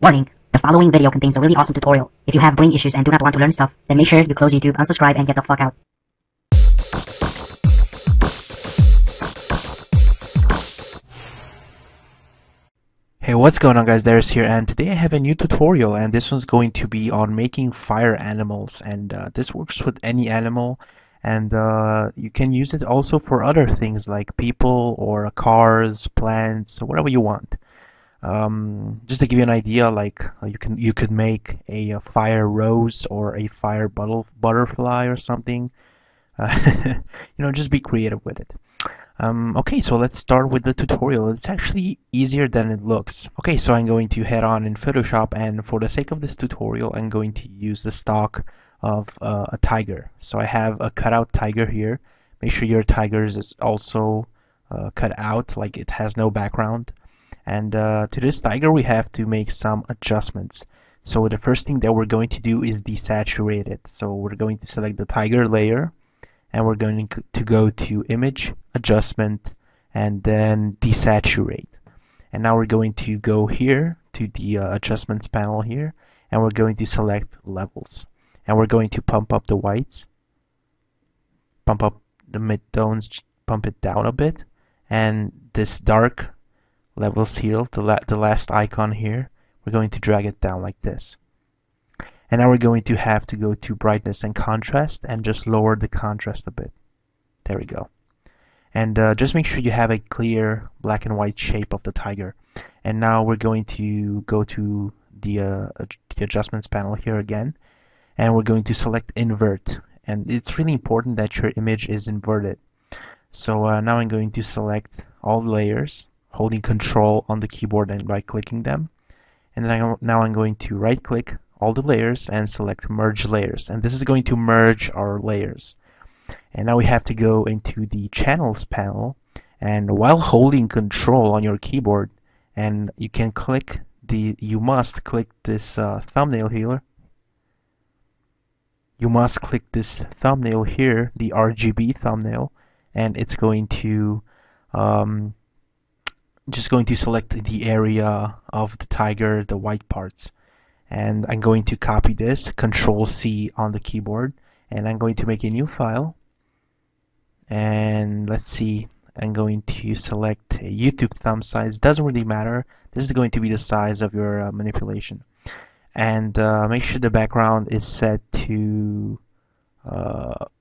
Warning, the following video contains a really awesome tutorial. If you have brain issues and do not want to learn stuff, then make sure you close YouTube, unsubscribe, and get the fuck out. Hey, what's going on guys, Darius here, and today I have a new tutorial, and this one's going to be on making fire animals, and this works with any animal, and you can use it also for other things like people or cars, plants, whatever you want. Just to give you an idea, like you could make a fire rose or a fire butterfly or something. Just be creative with it. Okay, so let's start with the tutorial. It's actually easier than it looks. Okay, so I'm going to head on in Photoshop, and for the sake of this tutorial, I'm going to use the stock of a tiger. So I have a cutout tiger here. Make sure your tiger is also cut out, like it has no background. And to this tiger, we have to make some adjustments. So the first thing that we're going to do is desaturate it. So we're going to select the tiger layer, and we're going to go to Image, Adjustment, and then Desaturate. And now we're going to go here to the Adjustments panel here, and we're going to select Levels. And we're going to pump up the whites, pump up the midtones, pump it down a bit, and this dark levels here, the last icon here, we're going to drag it down like this. And now we're going to have to go to brightness and contrast and just lower the contrast a bit. There we go. And just make sure you have a clear black and white shape of the tiger. And now we're going to go to the adjustments panel here again, and we're going to select invert. And it's really important that your image is inverted. So now I'm going to select all the layers, holding Control on the keyboard and right-clicking them. And then now I'm going to right-click all the layers and select Merge Layers. And this is going to merge our layers. And now we have to go into the Channels panel, and while holding Control on your keyboard, and you must click this thumbnail here. You must click this thumbnail here, the RGB thumbnail, and it's going to just going to select the area of the tiger, the white parts. And I'm going to copy this, Control C on the keyboard, and I'm going to make a new file. And let's see, I'm going to select a YouTube thumb size. Doesn't really matter. This is going to be the size of your manipulation. And make sure the background is set to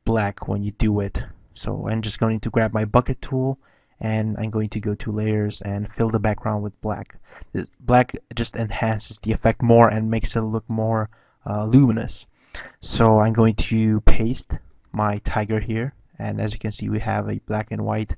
black when you do it. So I'm just going to grab my bucket tool, and I'm going to go to layers and fill the background with black. The black just enhances the effect more and makes it look more luminous. So I'm going to paste my tiger here, and as you can see, we have a black and white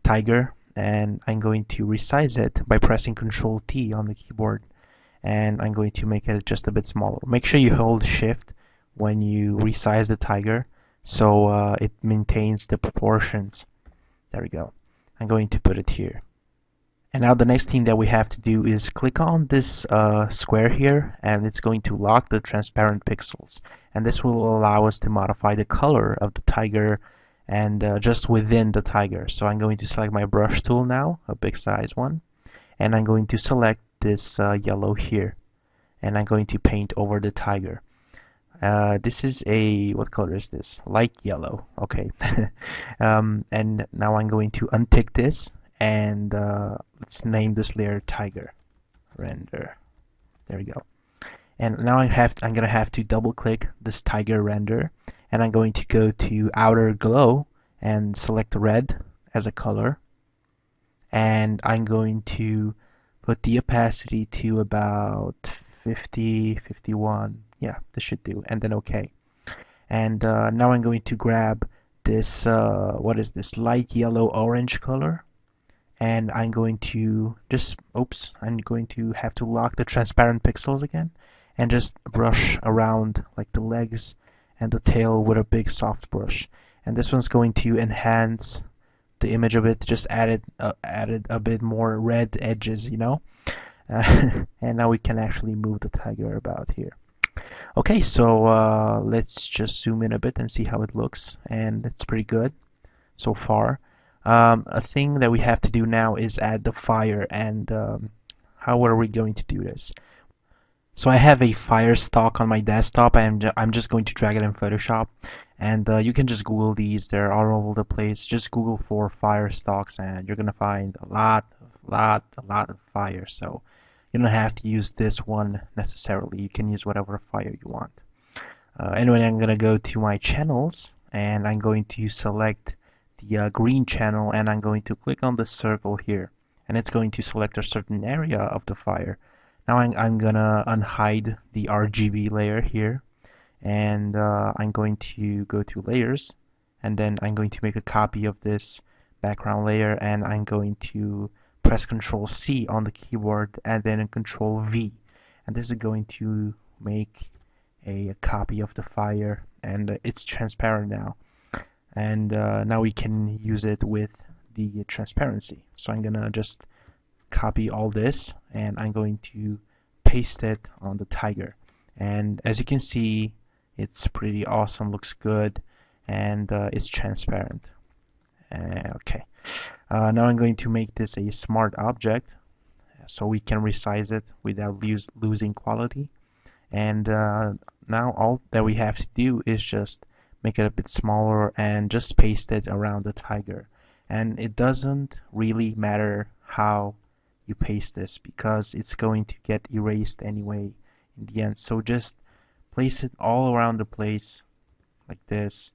tiger, and I'm going to resize it by pressing Control T on the keyboard, and I'm going to make it just a bit smaller. Make sure you hold Shift when you resize the tiger, so it maintains the proportions. There we go. I'm going to put it here. And now the next thing that we have to do is click on this square here, and it's going to lock the transparent pixels. And this will allow us to modify the color of the tiger and just within the tiger. So I'm going to select my brush tool now, a big size one, and I'm going to select this yellow here, and I'm going to paint over the tiger. This is what color is this? Light yellow. Okay. And now I'm going to untick this, and let's name this layer Tiger Render. There we go. And now I'm gonna have to double click this tiger render, and I'm going to go to Outer Glow and select red as a color, and I'm going to put the opacity to about 50, 51. Yeah, this should do, and then OK. And now I'm going to grab this, what is this, light yellow orange color, and I'm going to I'm going to have to lock the transparent pixels again, and just brush around like the legs and the tail with a big soft brush. And this one's going to enhance the image a bit, just added a bit more red edges, you know. And now we can actually move the tiger about here. Okay, so let's just zoom in a bit and see how it looks, and it's pretty good so far. A thing that we have to do now is add the fire, and how are we going to do this? So I have a fire stock on my desktop, and I'm just going to drag it in Photoshop. And you can just Google these; they're all over the place. Just Google for fire stocks, and you're gonna find a lot of fire. So you don't have to use this one necessarily. You can use whatever fire you want. Anyway, I'm gonna go to my channels, and I'm going to select the green channel, and I'm going to click on the circle here, and it's going to select a certain area of the fire. Now I'm gonna unhide the RGB layer here, and I'm going to go to layers, and then I'm going to make a copy of this background layer, and I'm going to press Control C on the keyboard and then Control V, and this is going to make a copy of the fire, and it's transparent now, and now we can use it with the transparency. So I'm gonna just copy all this, and I'm going to paste it on the tiger, and as you can see, it's pretty awesome, looks good, and it's transparent. Okay, now I'm going to make this a smart object so we can resize it without losing quality. And now all that we have to do is just make it a bit smaller and just paste it around the tiger. And it doesn't really matter how you paste this because it's going to get erased anyway in the end. So just place it all around the place like this,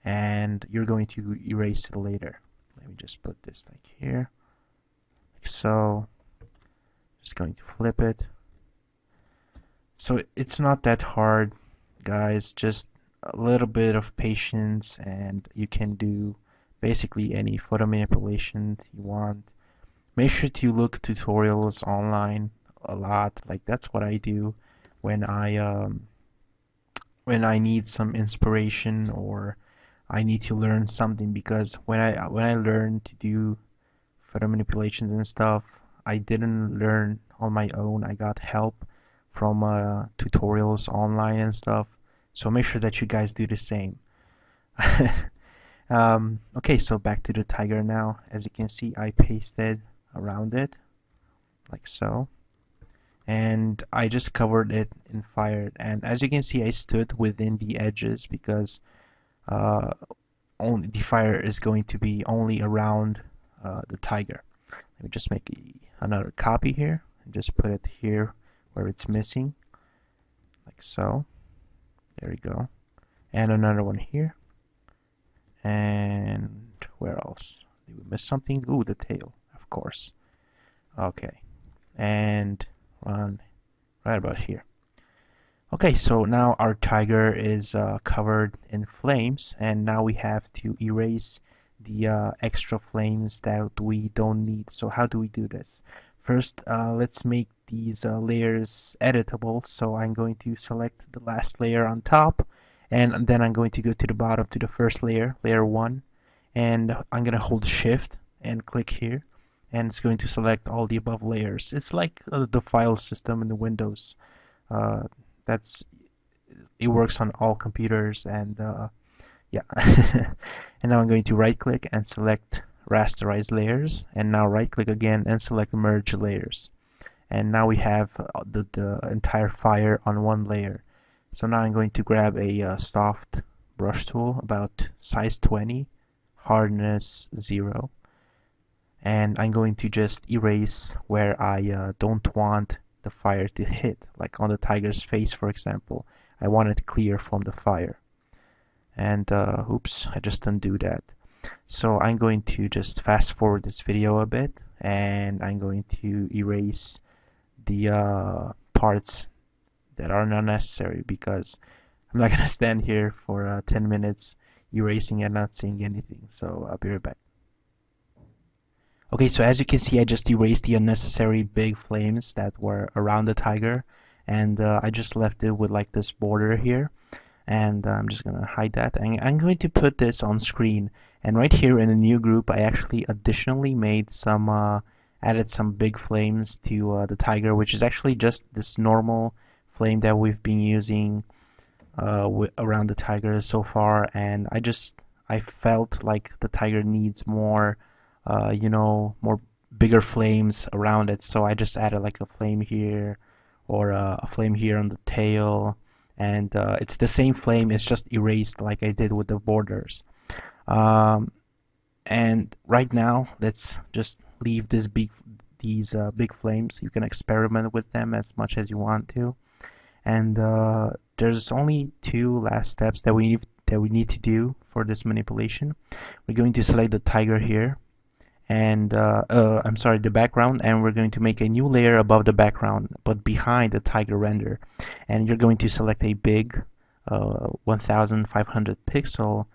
and you're going to erase it later. Let me just put this like here, like so. Just going to flip it. So it's not that hard, guys, just a little bit of patience and you can do basically any photo manipulation you want. Make sure to look tutorials online a lot. Like that's what I do when I need some inspiration or I need to learn something, because when I learn to do photo manipulations and stuff, I didn't learn on my own. I got help from tutorials online and stuff. So make sure that you guys do the same. Okay, so back to the tiger now. As you can see, I pasted around it like so, and I just covered it in fire. And as you can see, I stood within the edges because uh, only the fire is going to be only around the tiger. Let me just make another copy here and just put it here where it's missing, like so. There we go. And another one here. And where else? Did we miss something? Ooh, the tail, of course. Okay. And one right about here. Okay, so now our tiger is covered in flames, and now we have to erase the extra flames that we don't need. So how do we do this? First, let's make these layers editable. So I'm going to select the last layer on top, and then I'm going to go to the bottom to the first layer, layer 1, and I'm going to hold shift and click here, and it's going to select all the above layers. It's like the file system in the Windows. Uh, that's it works on all computers, and yeah. And now I'm going to right click and select rasterize layers, and now right click again and select merge layers, and now we have the entire fire on one layer. So now I'm going to grab a soft brush tool about size 20, hardness 0, and I'm going to just erase where I don't want the fire to hit, like on the tiger's face, for example. I want it clear from the fire. And oops, I just undo that. So I'm going to just fast forward this video a bit, and I'm going to erase the parts that are not necessary, because I'm not gonna stand here for 10 minutes erasing and not seeing anything. So I'll be right back. Okay, so as you can see, I just erased the unnecessary big flames that were around the tiger, and I just left it with like this border here, and I'm just gonna hide that, and I'm going to put this on screen. And right here in the new group, I actually additionally made some added some big flames to the tiger, which is actually just this normal flame that we've been using around the tiger so far, and I felt like the tiger needs more more bigger flames around it, so I just added like a flame here, or a flame here on the tail, and it's the same flame, it's just erased like I did with the borders. Um, and right now, let's just leave these big flames. You can experiment with them as much as you want to. And there's only two last steps that we need to do for this manipulation. We're going to select the tiger here, and I'm sorry, the background, and we're going to make a new layer above the background, but behind the tiger render. And you're going to select a big 1500 pixel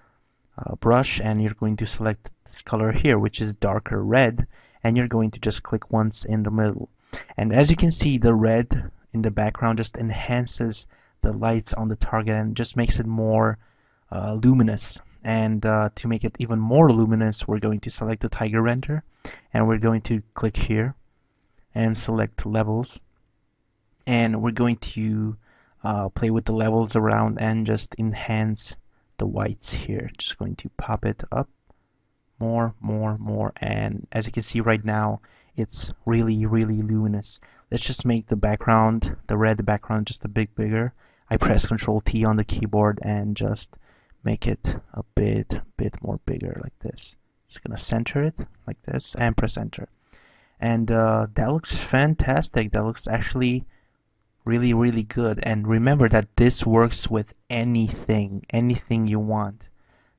brush, and you're going to select this color here, which is darker red, and you're going to just click once in the middle. And as you can see, the red in the background just enhances the lights on the target and just makes it more luminous. And to make it even more luminous, we're going to select the tiger render, and we're going to click here and select levels, and we're going to play with the levels around and just enhance the whites here. Just going to pop it up more, more, more, and as you can see right now, it's really, really luminous. Let's just make the background, the red background, just a bit bigger. I press Control T on the keyboard and just make it a bit more bigger like this. Just gonna center it like this and press enter. And that looks fantastic. That looks actually really, really good. And remember that this works with anything you want.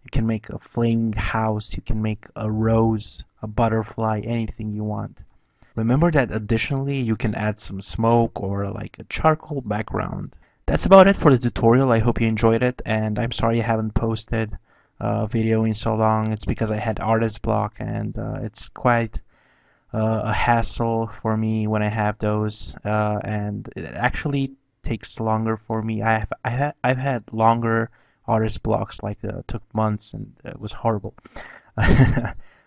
You can make a flaming house, you can make a rose, a butterfly, anything you want. Remember that additionally you can add some smoke or like a charcoal background. That's about it for the tutorial. I hope you enjoyed it, and I'm sorry I haven't posted a video in so long. It's because I had artist block, and it's quite a hassle for me when I have those, and it actually takes longer for me. I've had longer artist blocks, like took months, and it was horrible.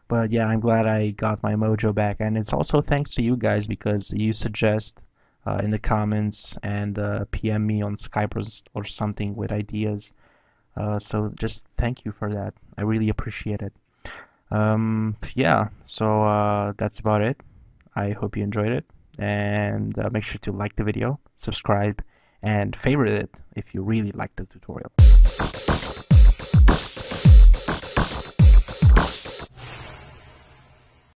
But yeah, I'm glad I got my mojo back, and it's also thanks to you guys because you suggest in the comments and PM me on Skype or something with ideas. So just thank you for that. I really appreciate it. Yeah, so that's about it. I hope you enjoyed it, and make sure to like the video, subscribe, and favorite it if you really liked the tutorial.